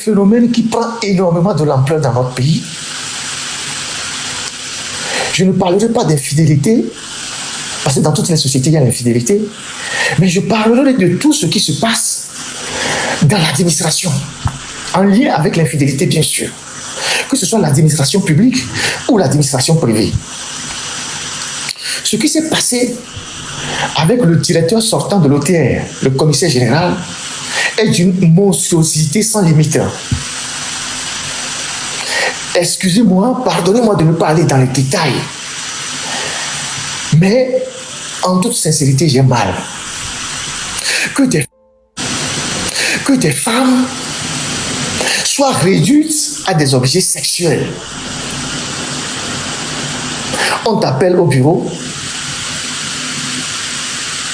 phénomène qui prend énormément de l'ampleur dans notre pays. Je ne parlerai pas d'infidélité, parce que dans toutes les sociétés, il y a l'infidélité, mais je parlerai de tout ce qui se passe dans l'administration, en lien avec l'infidélité, bien sûr, que ce soit l'administration publique ou l'administration privée. Ce qui s'est passé avec le directeur sortant de l'OTR, le commissaire général, est d'une monstruosité sans limite. Excusez-moi, pardonnez-moi de ne pas aller dans les détails, mais en toute sincérité, j'ai mal que des femmes soient réduites à des objets sexuels. On t'appelle au bureau,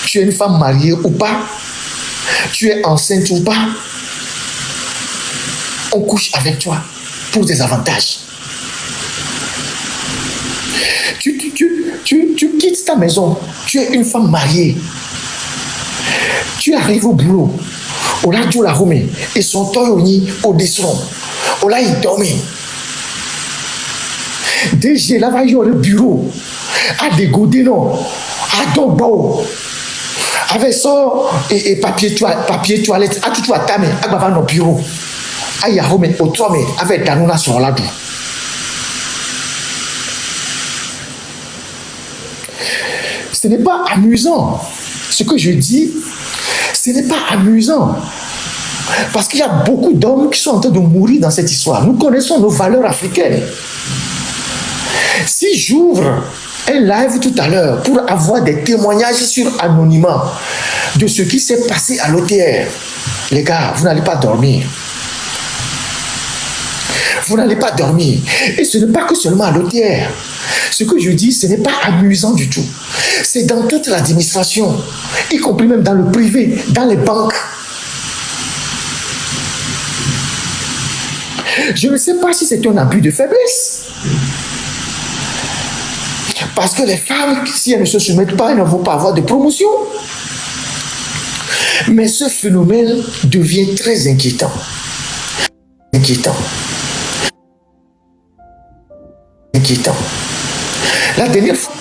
tu es une femme mariée ou pas, tu es enceinte ou pas, on couche avec toi pour des avantages. Tu quittes ta maison, tu es une femme mariée, tu arrives au boulot, au là du la Rome, et son toyoni au desson, au là il dormait. Déjà là va y avoir le bureau, à des godénons, à Dobo, avec ça et papier toilette, à tout à tame, à bava nos bureaux, à Yarome, au trome, avec Danona sur la douce. Ce n'est pas amusant. Ce que je dis, ce n'est pas amusant. Parce qu'il y a beaucoup d'hommes qui sont en train de mourir dans cette histoire. Nous connaissons nos valeurs africaines. Si j'ouvre un live tout à l'heure pour avoir des témoignages sur anonymat de ce qui s'est passé à l'OTR, les gars, vous n'allez pas dormir. Vous n'allez pas dormir. Et ce n'est pas que seulement à l'OTR. Ce que je dis, ce n'est pas amusant du tout. C'est dans toute l'administration, y compris même dans le privé, dans les banques. Je ne sais pas si c'est un abus de faiblesse. Parce que les femmes, si elles ne se soumettent pas, elles ne vont pas avoir de promotion. Mais ce phénomène devient très inquiétant. Inquiétant. La dernière fois,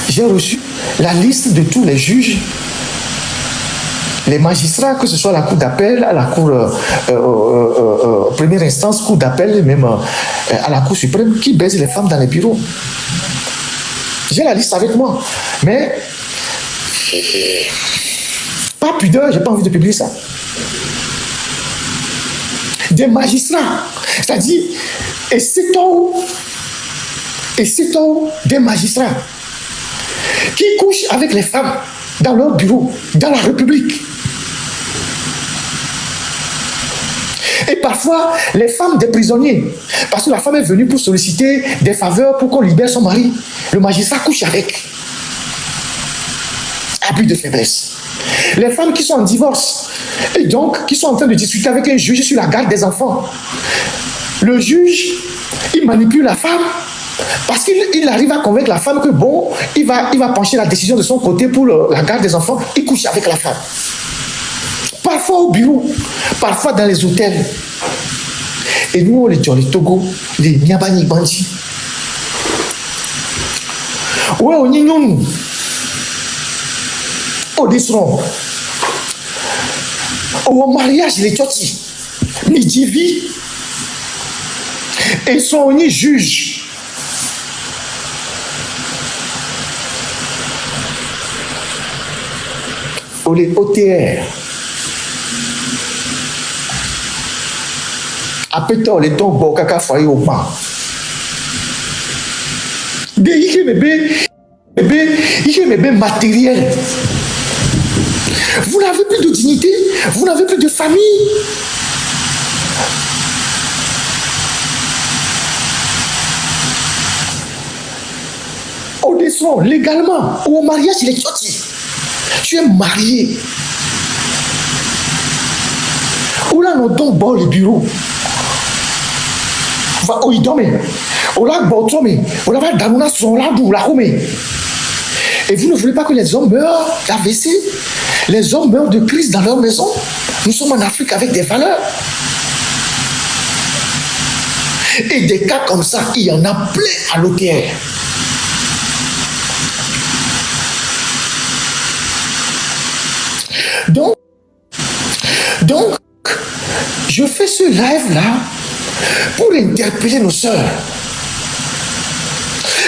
j'ai reçu la liste de tous les juges, les magistrats, que ce soit la cour d'appel, à la cour première instance, cour d'appel, même à la cour suprême, qui baisent les femmes dans les bureaux. J'ai la liste avec moi, mais pas pudeur, j'ai pas envie de publier ça. Des magistrats, c'est-à-dire, et c'est des magistrats qui couchent avec les femmes dans leur bureau, dans la République. Et parfois, les femmes des prisonniers, parce que la femme est venue pour solliciter des faveurs pour qu'on libère son mari, le magistrat couche avec. Abus de faiblesse. Les femmes qui sont en divorce, et donc qui sont en train de discuter avec un juge sur la garde des enfants. Le juge, il manipule la femme, parce qu'il arrive à convaincre la femme que bon, il va pencher la décision de son côté pour la garde des enfants, il couche avec la femme. Parfois au bureau, parfois dans les hôtels. Et nous, les Togo, les Nyabani Bandi. Ouais, on y nous. Au desron. Au mariage, les Tchoti. Ni Divi. Et sont ni juges. Au les OTR. Apéto les tons bokaka foyer au banc. Des bébé matériel. Vous n'avez plus de dignité, vous n'avez plus de famille. Au descend légalement, ou au mariage, il est sorti. Tu es marié. Où là, nous donnons bon le bureau. Où il dormait. Où là, où là, Danona sont là, d'où la Rome. Et vous ne voulez pas que les hommes meurent d'AVC, les hommes meurent de crise dans leur maison. Nous sommes en Afrique avec des valeurs. Et des cas comme ça, il y en a plein à l'OTR. Donc, je fais ce live-là pour interpeller nos sœurs.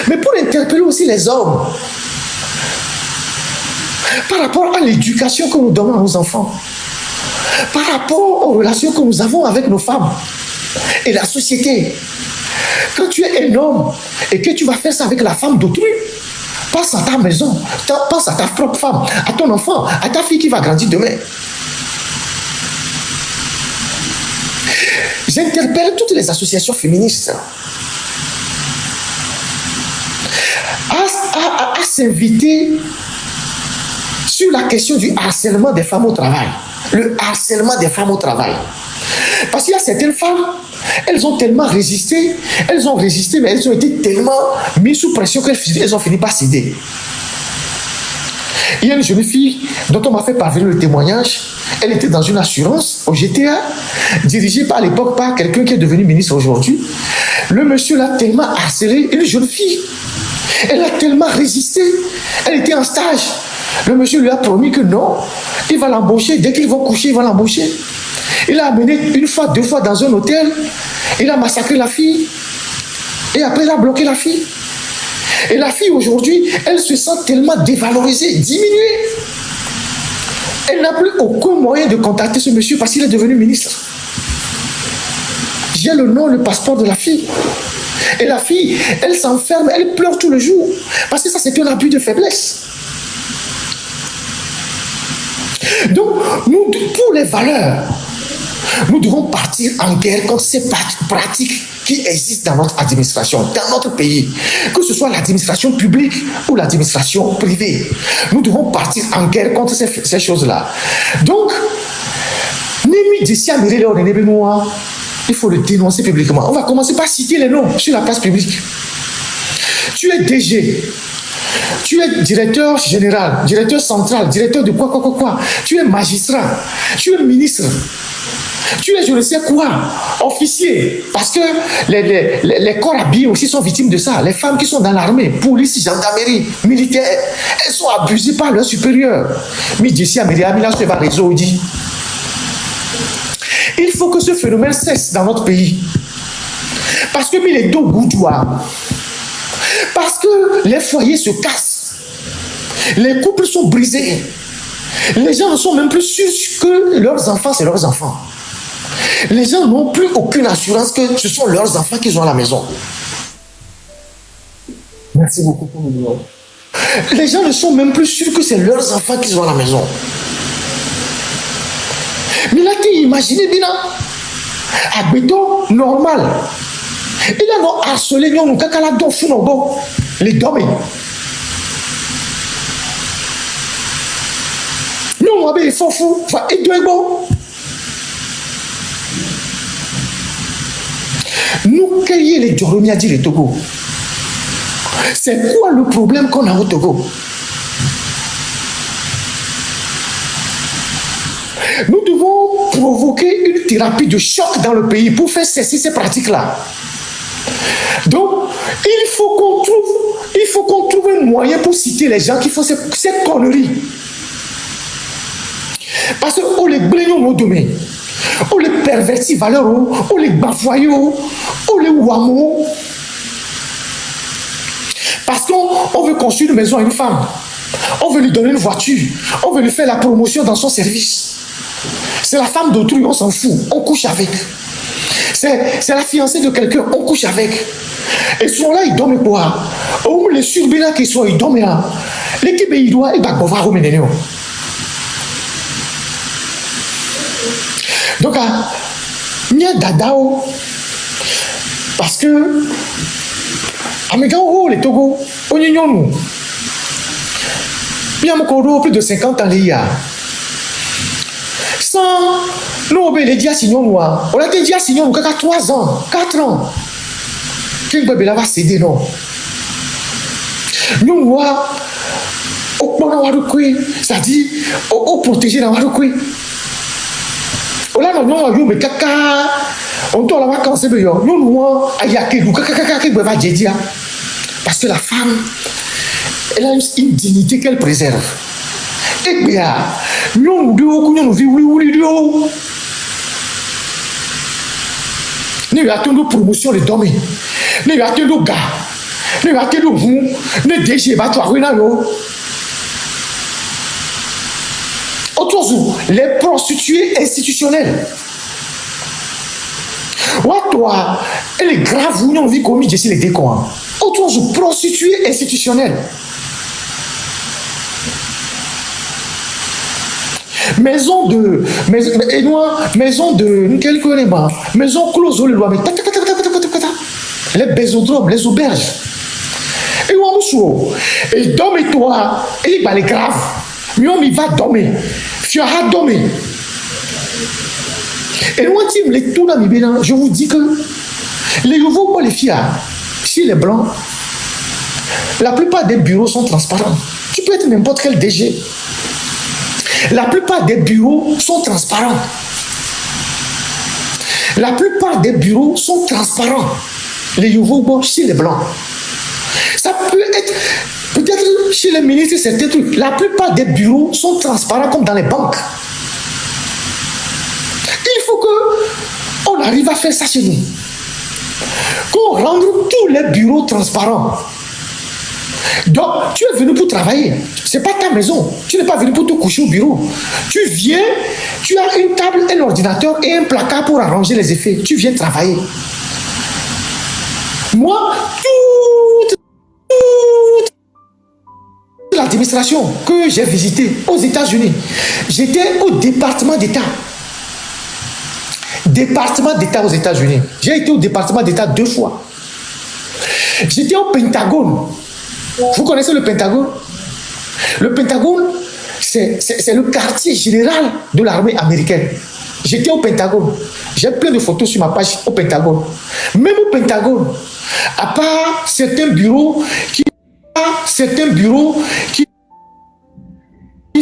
Mais pour interpeller aussi les hommes. Par rapport à l'éducation que nous donnons à nos enfants. Par rapport aux relations que nous avons avec nos femmes. Et la société. Quand tu es un homme et que tu vas faire ça avec la femme d'autrui, pense à ta maison, pense à ta propre femme, à ton enfant, à ta fille qui va grandir demain. J'interpelle toutes les associations féministes à s'inviter sur la question du harcèlement des femmes au travail. Le harcèlement des femmes au travail. Parce qu'il y a certaines femmes, elles ont tellement résisté, mais elles ont été tellement mises sous pression qu'elles ont fini par céder. Il y a une jeune fille dont on m'a fait parvenir le témoignage. Elle était dans une assurance au GTA, dirigée à l'époque par quelqu'un qui est devenu ministre aujourd'hui. Le monsieur l'a tellement harcelé, une jeune fille. Elle a tellement résisté. Elle était en stage. Le monsieur lui a promis que non, il va l'embaucher. Dès qu'ils vont coucher, il va l'embaucher. Il l'a amené une fois, 2 fois dans un hôtel. Il a massacré la fille. Et après, il a bloqué la fille. Et la fille, aujourd'hui, elle se sent tellement dévalorisée, diminuée. Elle n'a plus aucun moyen de contacter ce monsieur parce qu'il est devenu ministre. J'ai le nom, le passeport de la fille. Et la fille, elle s'enferme, elle pleure tout le jour. Parce que ça, c'est un abus de faiblesse. Donc, nous, pour les valeurs, nous devons partir en guerre contre ces pratiques qui existent dans notre administration, dans notre pays, que ce soit l'administration publique ou l'administration privée. Nous devons partir en guerre contre ces choses-là. Donc, il faut le dénoncer publiquement. On va commencer par citer les noms sur la place publique. Tu es DG, tu es directeur général, directeur central, directeur de quoi. Tu es magistrat, tu es ministre. Tu es, je ne sais quoi, officier. Parce que les corps habillés aussi sont victimes de ça. Les femmes qui sont dans l'armée, police, gendarmerie, militaire, elles sont abusées par leurs supérieurs. Il faut que ce phénomène cesse dans notre pays. Parce que les dos goudois. Parce que les foyers se cassent. Les couples sont brisés. Les gens ne sont même plus sûrs que leurs enfants, c'est leurs enfants. Les gens n'ont plus aucune assurance que ce sont leurs enfants qu'ils ont à la maison. Merci beaucoup pour le numéro. Les gens ne sont même plus sûrs que c'est leurs enfants qu'ils ont à la maison. Mais là, tu imagines bien, à béton normal. Il a harcelé, nous, kakala don funobo, les domaines. Nous, on va faire fou, va être bon. Nous cueillons les Djoromiadi du Togo. C'est quoi le problème qu'on a au Togo? Nous devons provoquer une thérapie de choc dans le pays pour faire cesser ces pratiques-là. Donc, il faut qu'on trouve un moyen pour citer les gens qui font ces conneries. Parce qu'on les blaigne nos domaines. On les pervertit valeurs, on les bafouille, on les ouamo. Parce qu'on veut construire une maison à une femme. On veut lui donner une voiture. On veut lui faire la promotion dans son service. C'est la femme d'autrui, on s'en fout. On couche avec. C'est la fiancée de quelqu'un, on couche avec. Et sont là, ils dorment quoi? Ou les surbina qui sont, ils dorment là. L'équipe, il doit, il va pouvoir remédier. Donc, il y a Dadao. Parce que, Amégao, les Togo, on y nous. Il y a encore plus de 50 ans, il y a. Sans nous, les diasignon, on a des diasignon, 3 ans, 4 ans. Qui va céder, non? Nous, c'est-à-dire, au protéger dans Warukui. On a mais caca, On doit la vacances, nous, parce que la femme, elle a une dignité qu'elle préserve. Et bien, nous, nous attendons promotion de dormir. Nous attendons gars. Nous attendons vous. Nous déchets, autour les prostituées institutionnelles. Toi, elle est grave, vous n'avez pas commis les décors. Autour de prostituées institutionnelles. Maison de maison close au lois, les bésodromes, les auberges. Et on et dormez-toi, et il va les grave. Mais on y va dormir. Tu as dormi. Et moi, je vous dis que les nouveaux, les filles, si les blancs, la plupart des bureaux sont transparents. Tu peux être n'importe quel DG. La plupart des bureaux sont transparents. La plupart des bureaux sont transparents. Les nouveaux, chez les blancs. Ça peut être, peut-être chez les ministres, certains trucs. La plupart des bureaux sont transparents comme dans les banques. Il faut qu'on arrive à faire ça chez nous. Qu'on rende tous les bureaux transparents. Donc, tu es venu pour travailler. Ce n'est pas ta maison. Tu n'es pas venu pour te coucher au bureau. Tu viens, tu as une table, un ordinateur et un placard pour arranger les effets. Tu viens travailler. Moi, toute l'administration que j'ai visitée aux États-Unis, j'étais au département d'État. Département d'État aux États-Unis. J'ai été au département d'État 2 fois. J'étais au Pentagone. Vous connaissez le Pentagone? Le Pentagone, c'est le quartier général de l'armée américaine. J'étais au Pentagone. J'ai plein de photos sur ma page au Pentagone. Même au Pentagone, à part certains bureaux qui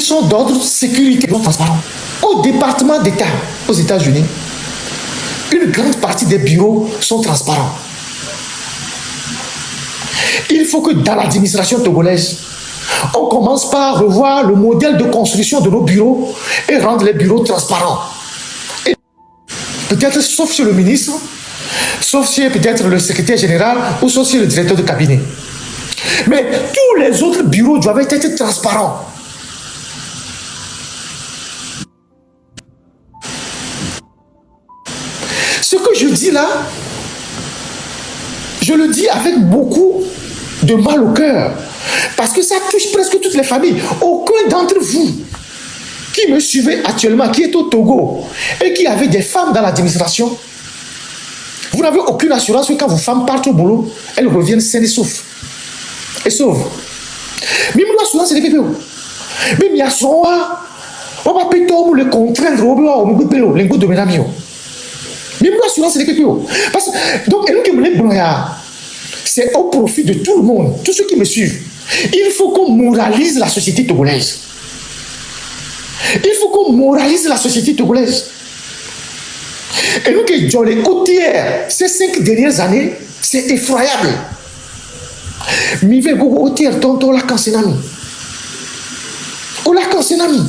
sont d'ordre sécurité transparent. Au département d'État aux États-Unis, une grande partie des bureaux sont transparents. Il faut que dans l'administration togolaise, on commence par revoir le modèle de construction de nos bureaux et rendre les bureaux transparents. Peut-être sauf chez le ministre, sauf chez peut-être le secrétaire général ou sauf chez le directeur de cabinet. Mais tous les autres bureaux doivent être transparents. Ce que je dis là, je le dis avec beaucoup de mal au cœur. Parce que ça touche presque toutes les familles. Aucun d'entre vous qui me suivez actuellement, qui est au Togo et qui avait des femmes dans l'administration, vous n'avez aucune assurance que quand vos femmes partent au boulot, elles reviennent saines et sauves. Et sauves. Mais moi, l'assurance, c'est les bébés. Mais il y a son, on va péter le contraindre au bébé, l'ingo de mes amis. Mais moi, l'assurance, c'est les bébés. Parce que, donc, c'est au profit de tout le monde, tous ceux qui me suivent. Il faut qu'on moralise la société togolaise. Il faut qu'on moralise la société togolaise. Et nous qui dans les côtières, ces 5 dernières années, c'est effroyable. Mive gogo côtière tonton la kansenami. La kansenami.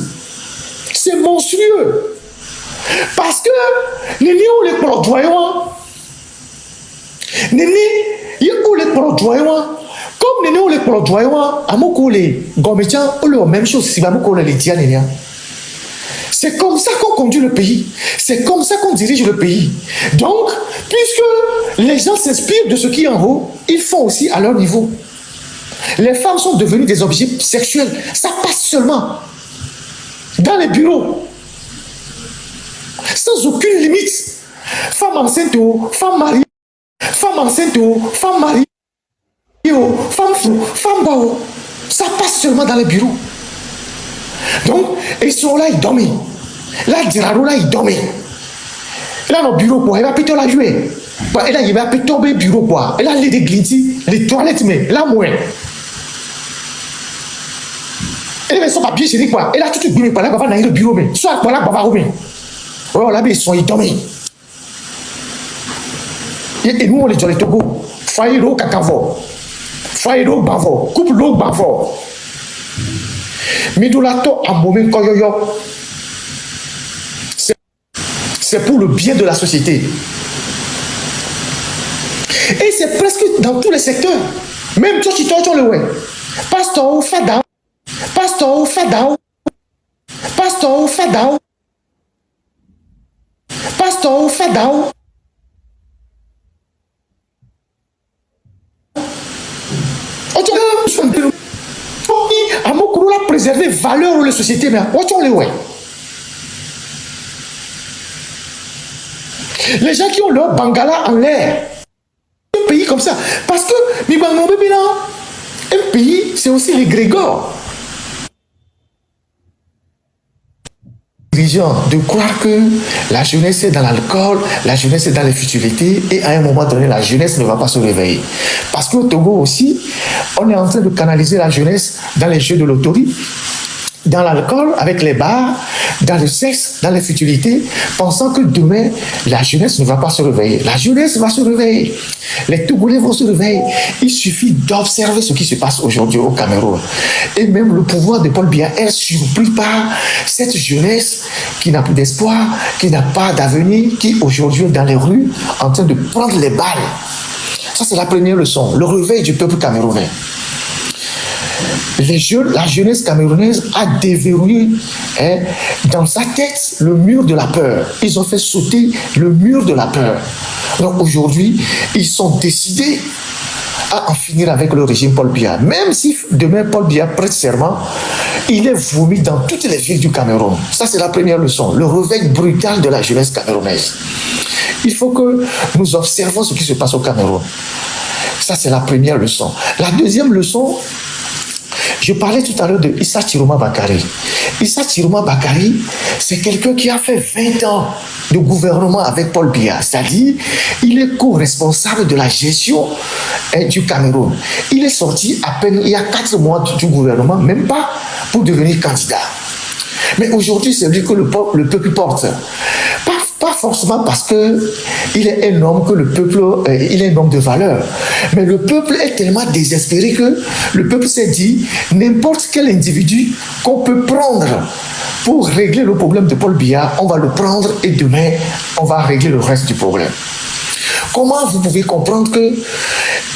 C'est monstrueux. Parce que les néo les produits, les produits, comme les néo les produits, à mon collègue, gométian, ou la même chose si mon collègue les dianénia. C'est comme ça qu'on conduit le pays. C'est comme ça qu'on dirige le pays. Donc, puisque les gens s'inspirent de ce qui est en haut, ils font aussi à leur niveau. Les femmes sont devenues des objets sexuels. Ça passe seulement dans les bureaux. Sans aucune limite. Femme enceinte, femme mariée, femme enceinte, femme mariée, femme fou, femme bao. Ça passe seulement dans les bureaux. Donc, ils sont là, ils dorment. Là, Diraro, là, ils dorment. Là, dans le bureau, quoi, il va plutôt la jouer. Et là, il va plutôt tomber au bureau, quoi. Et là, les glintis, les toilettes, mais là, moins. Et là, ils sont papiers chez lui, quoi. Et là, tout le monde, là, va dans le bureau, mais soit, quoi, là, va voir, mais. Oh, là, ils sont, ils dorment. Et nous, on les dit les Togo. Faïro kakavo. Faïro bavo. Coupe l'eau bavo. Midulato a moment koyoyo. C'est pour le bien de la société. Et c'est presque dans tous les secteurs. Même toi, tu t'en le ouais. Pasteur Fadao. Pasteur Fadao. Pasteur Fadao. Pasteur Fadao. Amokuru l'a préservé valeur de la société, mais on le ouais. Les gens qui ont leur bangala en l'air, un pays comme ça, parce que un pays, c'est aussi les grégores. De croire que la jeunesse est dans l'alcool, la jeunesse est dans les futilités, et à un moment donné, la jeunesse ne va pas se réveiller. Parce qu'au Togo aussi, on est en train de canaliser la jeunesse dans les jeux de loterie, dans l'alcool, avec les bars, dans le sexe, dans les futilités, pensant que demain, la jeunesse ne va pas se réveiller. La jeunesse va se réveiller. Les Togolais vont se réveiller. Il suffit d'observer ce qui se passe aujourd'hui au Cameroun. Et même le pouvoir de Paul Biya est surpris par cette jeunesse qui n'a plus d'espoir, qui n'a pas d'avenir, qui aujourd'hui est dans les rues en train de prendre les balles. Ça, c'est la première leçon. Le réveil du peuple camerounais. La jeunesse camerounaise a déverrouillé dans sa tête le mur de la peur. Ils ont fait sauter le mur de la peur. Donc aujourd'hui, ils sont décidés à en finir avec le régime Paul Biya. Même si demain Paul Biya prête serment, il est vomi dans toutes les villes du Cameroun. Ça, c'est la première leçon. Le réveil brutal de la jeunesse camerounaise. Il faut que nous observons ce qui se passe au Cameroun. Ça, c'est la première leçon. La deuxième leçon, je parlais tout à l'heure de Issa Chiroma Bakary. Issa Chiroma Bakary, c'est quelqu'un qui a fait 20 ans de gouvernement avec Paul Biya. C'est-à-dire, il est co-responsable de la gestion du Cameroun. Il est sorti à peine il y a 4 mois du gouvernement, même pas pour devenir candidat. Mais aujourd'hui, c'est lui que le peuple porte. Pas forcément parce qu'il est un homme que le peuple, il est un homme de valeur. Mais le peuple est tellement désespéré que le peuple s'est dit, n'importe quel individu qu'on peut prendre pour régler le problème de Paul Biya, on va le prendre et demain, on va régler le reste du problème. Comment vous pouvez comprendre que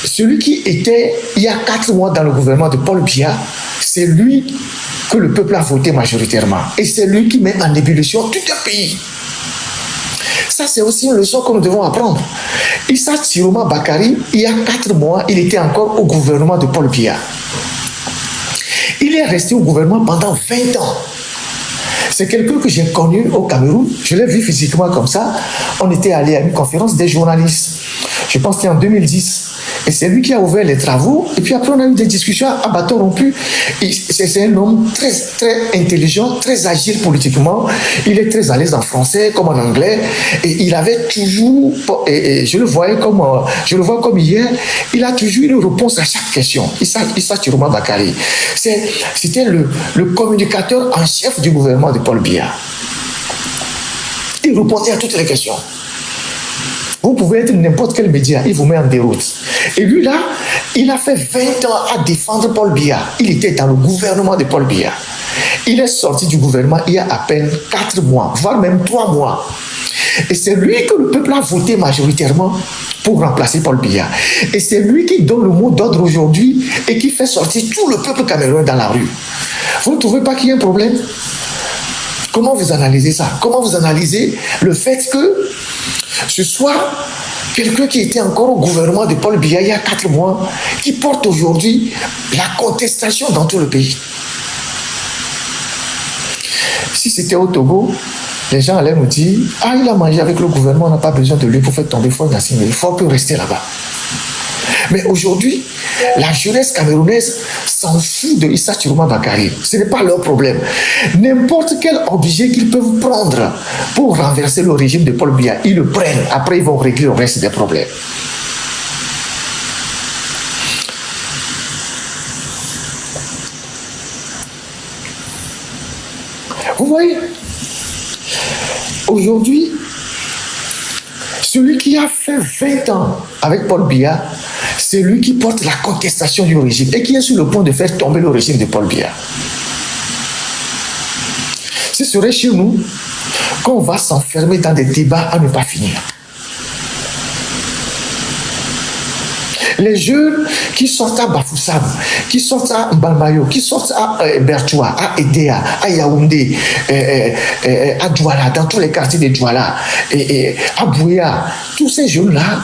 celui qui était il y a 4 mois dans le gouvernement de Paul Biya, c'est lui que le peuple a voté majoritairement. Et c'est lui qui met en ébullition tout un pays. Ça, c'est aussi une leçon que nous devons apprendre. Issa Chiroma Bakary, il y a 4 mois, il était encore au gouvernement de Paul Biya. Il est resté au gouvernement pendant 20 ans. C'est quelqu'un que j'ai connu au Cameroun. Je l'ai vu physiquement comme ça. On était allé à une conférence des journalistes. Je pense que c'était en 2010. Et c'est lui qui a ouvert les travaux. Et puis après, on a eu des discussions à bâton rompu. C'est un homme très, très intelligent, très agile politiquement. Il est très à l'aise en français comme en anglais. Et il avait toujours, et je le vois comme hier, il a toujours une réponse à chaque question. Issa Chiroma Bakary. C'était le communicateur en chef du gouvernement de Paul Biya. Il répondait à toutes les questions. Vous pouvez être n'importe quel média, il vous met en déroute. Et lui là, il a fait 20 ans à défendre Paul Biya. Il était dans le gouvernement de Paul Biya. Il est sorti du gouvernement il y a à peine 4 mois, voire même 3 mois. Et c'est lui que le peuple a voté majoritairement pour remplacer Paul Biya. Et c'est lui qui donne le mot d'ordre aujourd'hui et qui fait sortir tout le peuple camerounais dans la rue. Vous ne trouvez pas qu'il y a un problème? Comment vous analysez ça? Comment vous analysez le fait que ce soit quelqu'un qui était encore au gouvernement de Paul Biya il y a 4 mois, qui porte aujourd'hui la contestation dans tout le pays? Si c'était au Togo, les gens allaient nous dire, ah, il a mangé avec le gouvernement, on n'a pas besoin de lui pour faire tomber Faure Gnassingbé, il faut rester là-bas. Mais aujourd'hui, la jeunesse camerounaise s'en fout de Issa Chiroma Bakary. Ce n'est pas leur problème. N'importe quel objet qu'ils peuvent prendre pour renverser le régime de Paul Biya, ils le prennent. Après, ils vont régler le reste des problèmes. Vous voyez, aujourd'hui, Celui qui a fait 20 ans avec Paul Biya, c'est lui qui porte la contestation du régime et qui est sur le point de faire tomber le régime de Paul Biya. Ce serait chez nous qu'on va s'enfermer dans des débats à ne pas finir. Les jeunes qui sortent à Bafoussam, qui sortent à Mbalmayo, qui sortent à Bertoua, à Edea, à Yaoundé, à Douala, dans tous les quartiers de Douala, à Bouya, tous ces jeunes-là,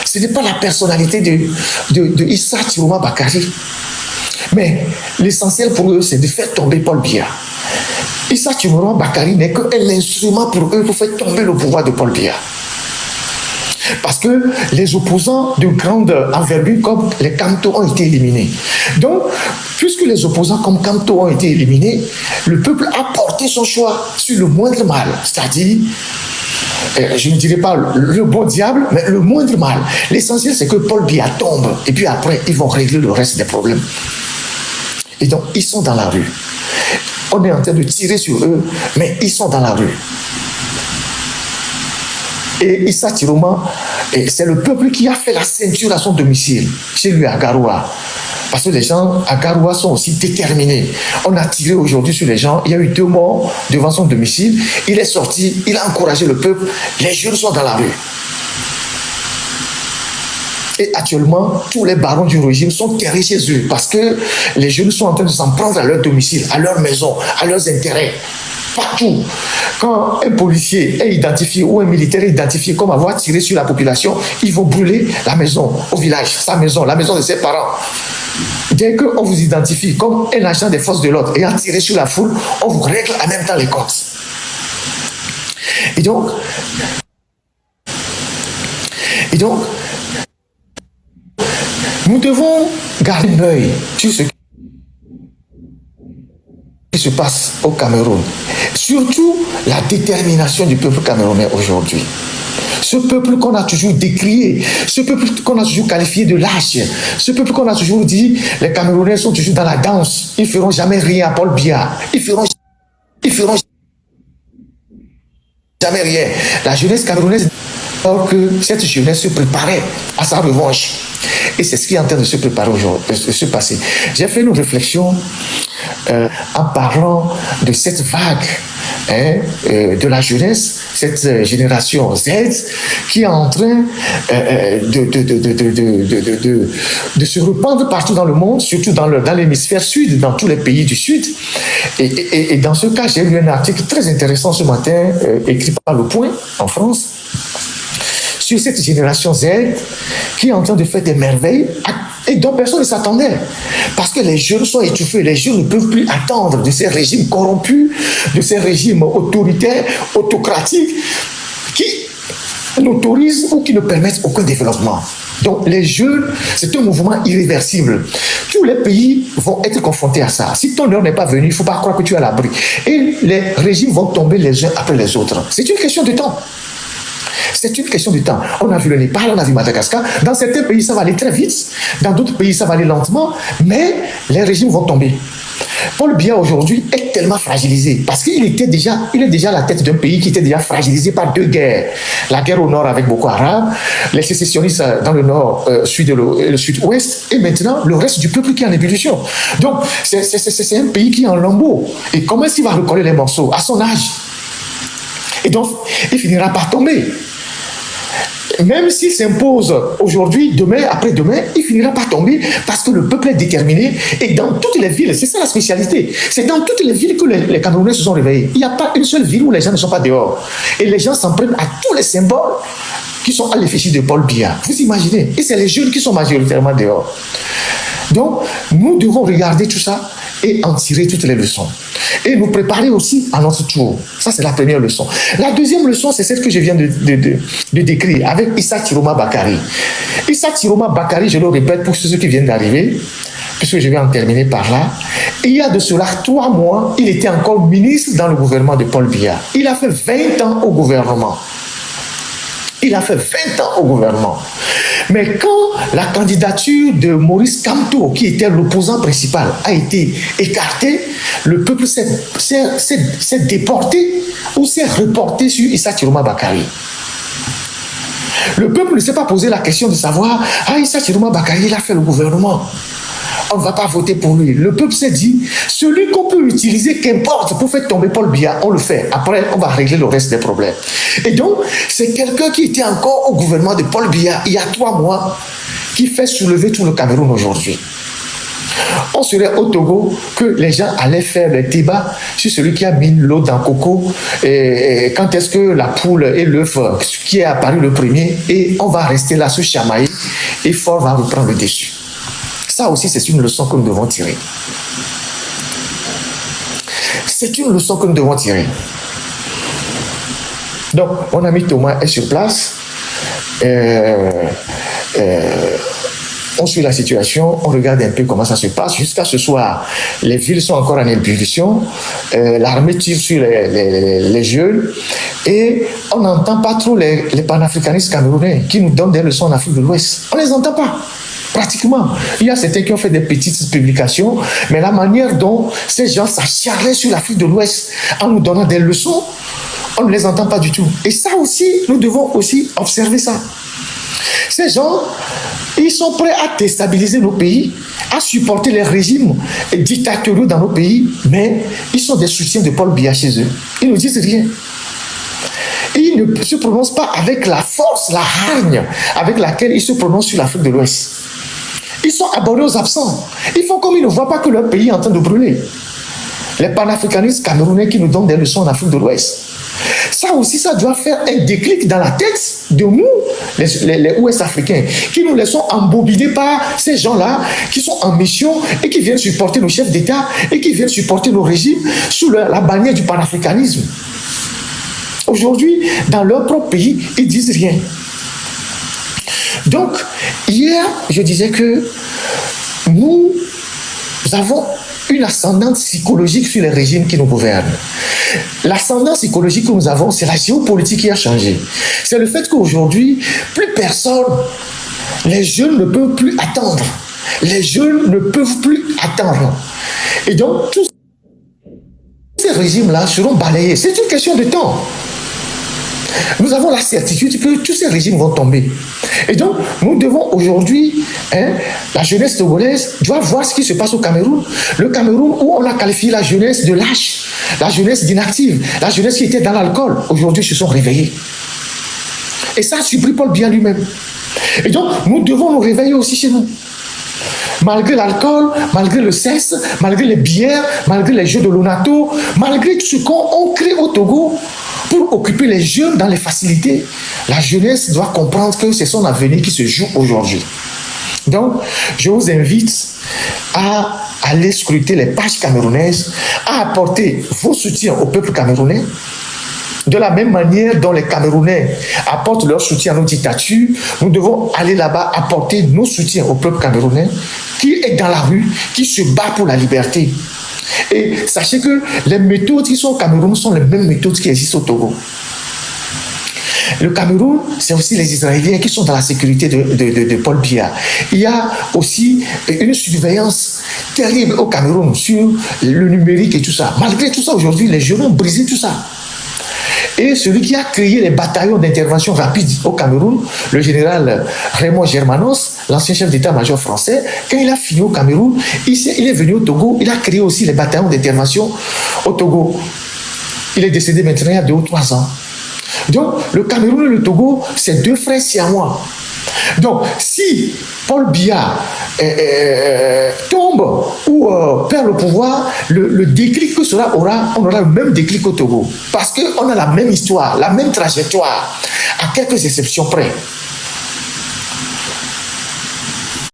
ce n'est pas la personnalité de Issa Tiroma Bakari. Mais l'essentiel pour eux, c'est de faire tomber Paul Biya. Issa Tiroma Bakari n'est qu'un instrument pour eux pour faire tomber le pouvoir de Paul Biya. Parce que les opposants de grande envergure comme les Kamto ont été éliminés. Donc, puisque les opposants comme Kamto ont été éliminés, le peuple a porté son choix sur le moindre mal, c'est-à-dire, je ne dirais pas le bon diable, mais le moindre mal. L'essentiel, c'est que Paul Biya tombe, et puis après, ils vont régler le reste des problèmes. Et donc, ils sont dans la rue. On est en train de tirer sur eux, mais ils sont dans la rue. Et Issa Tiroma, c'est le peuple qui a fait la ceinture à son domicile, chez lui à Garoua. Parce que les gens à Garoua sont aussi déterminés. On a tiré aujourd'hui sur les gens, il y a eu 2 morts devant son domicile, il est sorti, il a encouragé le peuple, les jeunes sont dans la rue. Et actuellement, tous les barons du régime sont terrés chez eux parce que les jeunes sont en train de s'en prendre à leur domicile, à leur maison, à leurs intérêts. Partout. Quand un policier est identifié ou un militaire est identifié comme avoir tiré sur la population, ils vont brûler la maison au village, sa maison, la maison de ses parents. Dès qu'on vous identifie comme un agent des forces de l'ordre et a tiré sur la foule, on vous règle en même temps les comptes. Et donc, nous devons garder l'œil sur ce qui se passe au Cameroun. Surtout la détermination du peuple camerounais aujourd'hui. Ce peuple qu'on a toujours décrié, ce peuple qu'on a toujours qualifié de lâche, ce peuple qu'on a toujours dit, les Camerounais sont toujours dans la danse, ils ne feront jamais rien à Paul Biya, ils feront jamais rien. La jeunesse camerounaise, alors que cette jeunesse se préparait à sa revanche. Et c'est ce qui est en train de se préparer aujourd'hui, de se passer. J'ai fait une réflexion en parlant de cette vague de la jeunesse, cette génération Z qui est en train de se répandre partout dans le monde, surtout dans l'hémisphère sud, dans tous les pays du sud. Et dans ce cas, j'ai lu un article très intéressant ce matin, écrit par Le Point en France, sur cette génération Z qui est en train de faire des merveilles et dont personne ne s'attendait. Parce que les jeunes sont étouffés, les jeunes ne peuvent plus attendre de ces régimes corrompus, de ces régimes autoritaires, autocratiques, qui n'autorisent ou qui ne permettent aucun développement. Donc les jeunes, c'est un mouvement irréversible. Tous les pays vont être confrontés à ça. Si ton heure n'est pas venue, il ne faut pas croire que tu es à l'abri. Et les régimes vont tomber les uns après les autres. C'est une question de temps. C'est une question de temps. On a vu le Népal, on a vu Madagascar. Dans certains pays, ça va aller très vite. Dans d'autres pays, ça va aller lentement. Mais les régimes vont tomber. Paul Biya aujourd'hui est tellement fragilisé parce qu'il est déjà à la tête d'un pays qui était déjà fragilisé par 2 guerres. La guerre au nord avec Boko Haram, les sécessionnistes dans le nord, sud et le sud-ouest, et maintenant le reste du peuple qui est en ébullition. Donc c'est un pays qui est en lambeaux. Et comment est-ce qu'il va recoller les morceaux à son âge? Et donc il finira par tomber. Même s'il s'impose aujourd'hui, demain, après-demain, il finira par tomber parce que le peuple est déterminé. Et dans toutes les villes, c'est ça la spécialité, c'est dans toutes les villes que les Camerounais se sont réveillés. Il n'y a pas une seule ville où les gens ne sont pas dehors. Et les gens s'en prennent à tous les symboles qui sont à l'effigie de Paul Biya. Vous imaginez? Et c'est les jeunes qui sont majoritairement dehors. Donc, nous devons regarder tout ça et en tirer toutes les leçons. Et nous préparer aussi à notre tour. Ça, c'est la première leçon. La deuxième leçon, c'est celle que je viens de décrire avec Issa Tiroma Bakari. Issa Tiroma Bakari, je le répète pour ceux qui viennent d'arriver, puisque je vais en terminer par là. Il y a de cela 3 mois, il était encore ministre dans le gouvernement de Paul Biya. Il a fait 20 ans au gouvernement. Il a fait 20 ans au gouvernement. Mais quand la candidature de Maurice Kamto, qui était l'opposant principal, a été écartée, le peuple s'est déporté ou s'est reporté sur Issa Tiroma Bakari. Le peuple ne s'est pas posé la question de savoir, ah, Issa Chiroma Bakari, il a fait le gouvernement. On ne va pas voter pour lui. Le peuple s'est dit, celui qu'on peut utiliser, qu'importe, pour faire tomber Paul Biya, on le fait. Après, on va régler le reste des problèmes. Et donc, c'est quelqu'un qui était encore au gouvernement de Paul Biya il y a 3 mois, qui fait soulever tout le Cameroun aujourd'hui. On serait au Togo que les gens allaient faire le débat sur celui qui a mis l'eau dans le coco et quand est-ce que la poule et l'œuf qui est apparu le premier, et on va rester là sous chamaillé et Fort va reprendre le dessus. Ça aussi, c'est une leçon que nous devons tirer. C'est une leçon que nous devons tirer. Donc, mon ami Thomas est sur place. On suit la situation, on regarde un peu comment ça se passe. Jusqu'à ce soir, les villes sont encore en ébullition. L'armée tire sur les jeunes. Et on n'entend pas trop les panafricanistes camerounais qui nous donnent des leçons en Afrique de l'Ouest. On ne les entend pas. Pratiquement. Il y a certains qui ont fait des petites publications, mais la manière dont ces gens s'acharnaient sur l'Afrique de l'Ouest en nous donnant des leçons, on ne les entend pas du tout. Et ça aussi, nous devons aussi observer ça. Ces gens, ils sont prêts à déstabiliser nos pays, à supporter les régimes dictatoriaux dans nos pays, mais ils sont des soutiens de Paul Biya chez eux. Ils ne disent rien. Ils ne se prononcent pas avec la force, la hargne avec laquelle ils se prononcent sur l'Afrique de l'Ouest. Ils sont abonnés aux absents. Ils font comme ils ne voient pas que leur pays est en train de brûler. Les panafricanistes camerounais qui nous donnent des leçons en Afrique de l'Ouest. Ça aussi, ça doit faire un déclic dans la tête de nous, les Ouest-Africains, qui nous laissons embobiner par ces gens-là qui sont en mission et qui viennent supporter nos chefs d'État et qui viennent supporter nos régimes sous la bannière du panafricanisme. Aujourd'hui, dans leur propre pays, ils disent rien. Donc, hier, je disais que nous avons une ascendance psychologique sur les régimes qui nous gouvernent. L'ascendance psychologique que nous avons, c'est la géopolitique qui a changé. C'est le fait qu'aujourd'hui, plus personne, les jeunes ne peuvent plus attendre. Les jeunes ne peuvent plus attendre. Et donc, tous ces régimes-là seront balayés. C'est une question de temps. Nous avons la certitude que tous ces régimes vont tomber. Et donc, nous devons aujourd'hui, la jeunesse togolaise doit voir ce qui se passe au Cameroun. Le Cameroun où on a qualifié la jeunesse de lâche, la jeunesse d'inactive, la jeunesse qui était dans l'alcool. Aujourd'hui, ils se sont réveillés. Et ça a surpris Paul Biya lui-même. Et donc, nous devons nous réveiller aussi chez nous. Malgré l'alcool, malgré le sexe, malgré les bières, malgré les jeux de l'onato, malgré tout ce qu'on crée au Togo, pour occuper les jeunes dans les facilités, la jeunesse doit comprendre que c'est son avenir qui se joue aujourd'hui. Donc, je vous invite à aller scruter les pages camerounaises, à apporter vos soutiens au peuple camerounais, de la même manière dont les Camerounais apportent leur soutien à nos dictatures, nous devons aller là-bas apporter nos soutiens au peuple camerounais qui est dans la rue, qui se bat pour la liberté. Et sachez que les méthodes qui sont au Cameroun sont les mêmes méthodes qui existent au Togo. Le Cameroun, c'est aussi les Israéliens qui sont dans la sécurité de Paul Biya. Il y a aussi une surveillance terrible au Cameroun sur le numérique et tout ça. Malgré tout ça, aujourd'hui, les jeunes ont brisé tout ça. Et celui qui a créé les bataillons d'intervention rapide au Cameroun, le général Raymond Germanos, l'ancien chef d'état-major français, quand il a fini au Cameroun, il est venu au Togo, il a créé aussi les bataillons d'intervention au Togo. Il est décédé maintenant il y a 2 ou 3 ans. Donc, le Cameroun et le Togo, c'est 2 frères siamois. Donc, si Paul Biya tombe ou perd le pouvoir, le déclic que cela aura, on aura le même déclic au Togo. Parce qu'on a la même histoire, la même trajectoire, à quelques exceptions près.